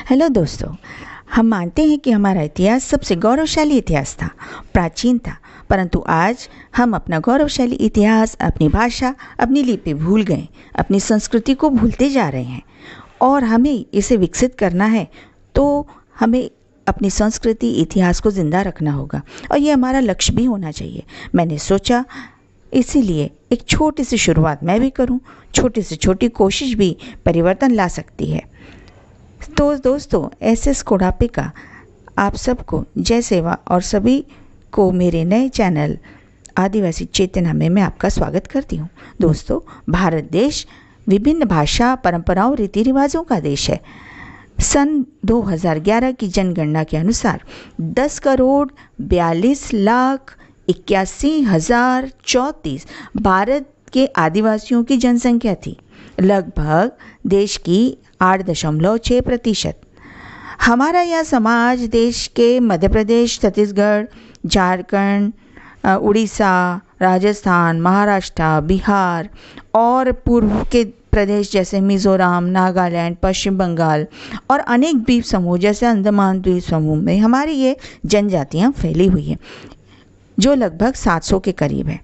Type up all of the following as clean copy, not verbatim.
Hello दोस्तों। हम मानते हैं कि हमारा इतिहास सबसे गौरवशाली इतिहास था, प्राचीन था। परंतु आज हम अपना गौरवशाली इतिहास, अपनी भाषा, अपनी लिपि भूल गए, अपनी संस्कृति को भूलते जा रहे हैं। और हमें इसे विकसित करना है तो हमें अपनी संस्कृति, इतिहास को ज़िंदा रखना होगा और ये हमारा लक्ष्य भी होना चाहिए। मैंने सोचा इसीलिए एक छोटी सी शुरुआत मैं भी करूं। छोटी से छोटी कोशिश भी परिवर्तन ला सकती है। तो दोस्तों, एसएस कोडापे का आप सबको जय सेवा और सभी को मेरे नए चैनल आदिवासी चेतना में मैं आपका स्वागत करती हूँ। दोस्तों, भारत देश विभिन्न भाषा, परंपराओं, रीति रिवाजों का देश है। सन 2011 की जनगणना के अनुसार 10,42,81,034 भारत के आदिवासियों की जनसंख्या थी, लगभग देश की 8.6%। हमारा यह समाज देश के मध्य प्रदेश, छत्तीसगढ़, झारखंड, उड़ीसा, राजस्थान, महाराष्ट्र, बिहार और पूर्व के प्रदेश जैसे मिज़ोरम, नागालैंड, पश्चिम बंगाल और अनेक द्वीप समूह जैसे अंडमान द्वीप समूह में हमारी ये जनजातियाँ फैली हुई हैं, जो लगभग 700 के करीब है।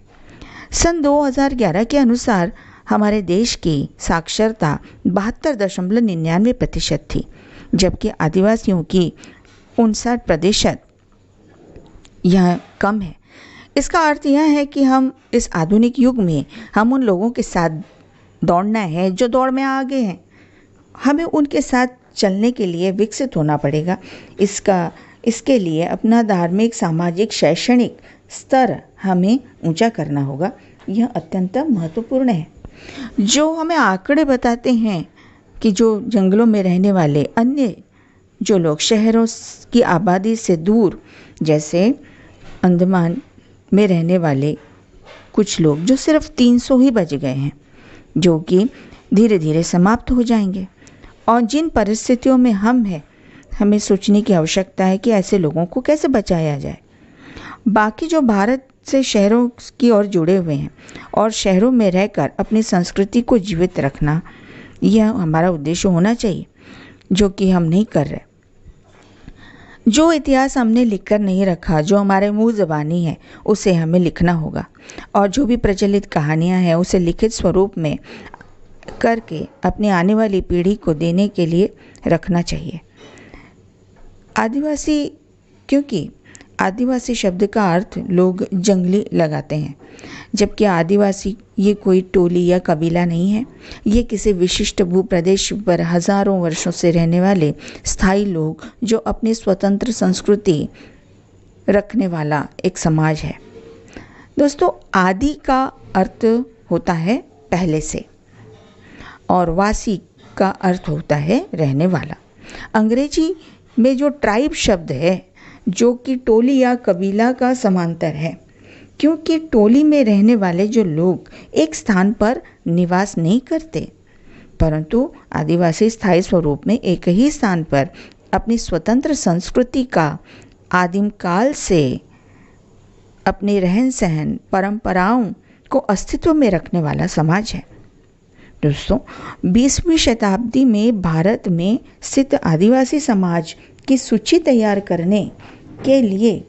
सन 2011 के अनुसार हमारे देश की साक्षरता 72.99% थी, जबकि आदिवासियों की 59% यह कम है। इसका अर्थ यह है कि हम इस आधुनिक युग में हम उन लोगों के साथ दौड़ना है जो दौड़ में आगे हैं। हमें उनके साथ चलने के लिए विकसित होना पड़ेगा। इसके लिए अपना धार्मिक, सामाजिक, शैक्षणिक स्तर हमें ऊंचा करना होगा। यह अत्यंत महत्वपूर्ण है। जो हमें आंकड़े बताते हैं कि जो जंगलों में रहने वाले अन्य जो लोग शहरों की आबादी से दूर, जैसे अंडमान में रहने वाले कुछ लोग, जो सिर्फ 300 ही बच गए हैं, जो कि धीरे धीरे समाप्त हो जाएंगे। और जिन परिस्थितियों में हम हैं, हमें सोचने की आवश्यकता है कि ऐसे लोगों को कैसे बचाया जाए। बाकी जो भारत से शहरों की ओर जुड़े हुए हैं और शहरों में रहकर अपनी संस्कृति को जीवित रखना, यह हमारा उद्देश्य होना चाहिए, जो कि हम नहीं कर रहे। जो इतिहास हमने लिखकर नहीं रखा, जो हमारे मुंह ज़बानी है, उसे हमें लिखना होगा। और जो भी प्रचलित कहानियाँ हैं, उसे लिखित स्वरूप में करके अपनी आने वाली पीढ़ी को देने के लिए रखना चाहिए। आदिवासी, क्योंकि आदिवासी शब्द का अर्थ लोग जंगली लगाते हैं, जबकि आदिवासी ये कोई टोली या कबीला नहीं है। ये किसी विशिष्ट भूप्रदेश पर हजारों वर्षों से रहने वाले स्थायी लोग, जो अपनी स्वतंत्र संस्कृति रखने वाला एक समाज है। दोस्तों, आदि का अर्थ होता है पहले से और वासी का अर्थ होता है रहने वाला। अंग्रेजी में जो ट्राइब शब्द है, जो कि टोली या कबीला का समांतर है, क्योंकि टोली में रहने वाले जो लोग एक स्थान पर निवास नहीं करते, परंतु आदिवासी स्थायी स्वरूप में एक ही स्थान पर अपनी स्वतंत्र संस्कृति का आदिम काल से अपने रहन सहन, परंपराओं को अस्तित्व में रखने वाला समाज है। दोस्तों, 20वीं शताब्दी में भारत में स्थित आदिवासी समाज की सूची तैयार करने के लिए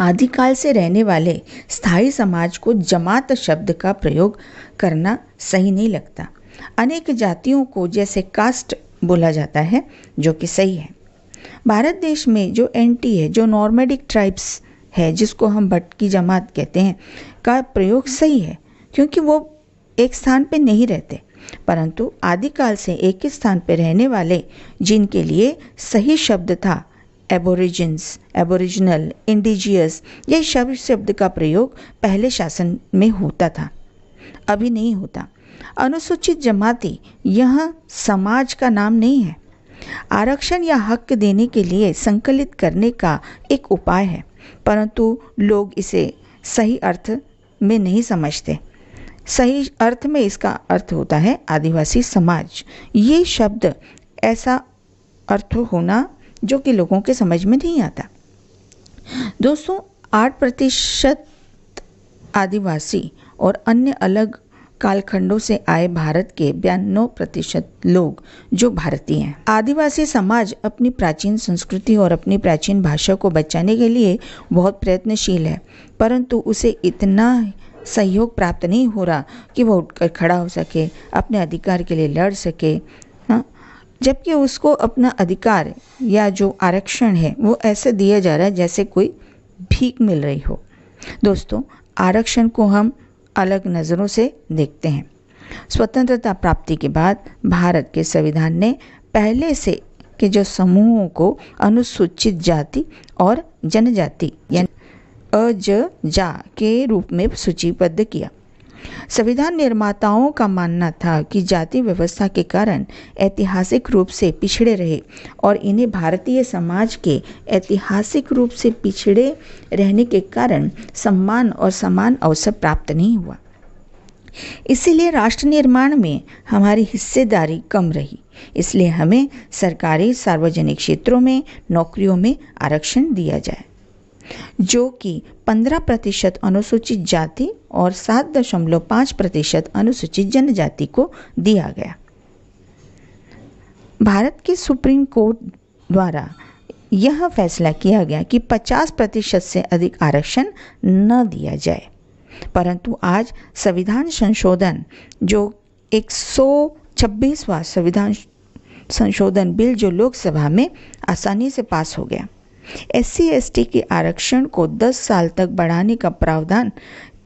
आदिकाल से रहने वाले स्थायी समाज को जमात शब्द का प्रयोग करना सही नहीं लगता। अनेक जातियों को जैसे कास्ट बोला जाता है, जो कि सही है। भारत देश में जो एनटी है, जो नॉर्मेडिक ट्राइब्स है, जिसको हम भट्ट की जमात कहते हैं, का प्रयोग सही है, क्योंकि वो एक स्थान पे नहीं रहते, परंतु आदिकाल से एक ही स्थान पे रहने वाले, जिनके लिए सही शब्द था एबोरिजिन्स, एबोरिजिनल, इंडिजियस, ये शब्द का प्रयोग पहले शासन में होता था, अभी नहीं होता। अनुसूचित जमाती यह समाज का नाम नहीं है। आरक्षण या हक देने के लिए संकलित करने का एक उपाय है, परंतु लोग इसे सही अर्थ में नहीं समझते। सही अर्थ में इसका अर्थ होता है आदिवासी समाज। ये शब्द ऐसा अर्थ होना जो कि लोगों के समझ में नहीं आता। दोस्तों, 8% आदिवासी और अन्य अलग कालखंडों से आए भारत के 92% लोग जो भारतीय हैं। आदिवासी समाज अपनी प्राचीन संस्कृति और अपनी प्राचीन भाषा को बचाने के लिए बहुत प्रयत्नशील है, परंतु उसे इतना सहयोग प्राप्त नहीं हो रहा कि वो उठकर खड़ा हो सके, अपने अधिकार के लिए लड़ सके। हाँ, जबकि उसको अपना अधिकार या जो आरक्षण है वो ऐसे दिया जा रहा है जैसे कोई भीख मिल रही हो। दोस्तों, आरक्षण को हम अलग नज़रों से देखते हैं। स्वतंत्रता प्राप्ति के बाद भारत के संविधान ने पहले से के जो समूहों को अनुसूचित जाति और जनजाति यानी अज-जा के रूप में सूचीबद्ध किया। संविधान निर्माताओं का मानना था कि जाति व्यवस्था के कारण ऐतिहासिक रूप से पिछड़े रहे और इन्हें भारतीय समाज के ऐतिहासिक रूप से पिछड़े रहने के कारण सम्मान और समान अवसर प्राप्त नहीं हुआ। इसीलिए राष्ट्र निर्माण में हमारी हिस्सेदारी कम रही। इसलिए हमें सरकारी सार्वजनिक क्षेत्रों में नौकरियों में आरक्षण दिया जाए, जो कि 15% अनुसूचित जाति और 7.5% अनुसूचित जनजाति को दिया गया। भारत के सुप्रीम कोर्ट द्वारा यह फैसला किया गया कि 50% से अधिक आरक्षण न दिया जाए, परंतु आज संविधान संशोधन जो 126वां संविधान संशोधन बिल जो लोकसभा में आसानी से पास हो गया, SC/ST के आरक्षण को 10 साल तक बढ़ाने का प्रावधान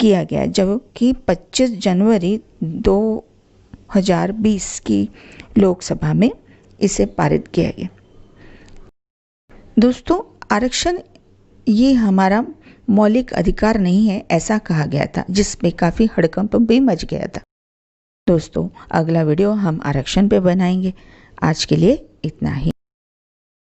किया गया, जबकि 25 जनवरी 2020 की लोकसभा में इसे पारित किया गया। दोस्तों, आरक्षण ये हमारा मौलिक अधिकार नहीं है ऐसा कहा गया था, जिसमें काफ़ी हड़कंप भी मच गया था। दोस्तों, अगला वीडियो हम आरक्षण पे बनाएंगे। आज के लिए इतना ही।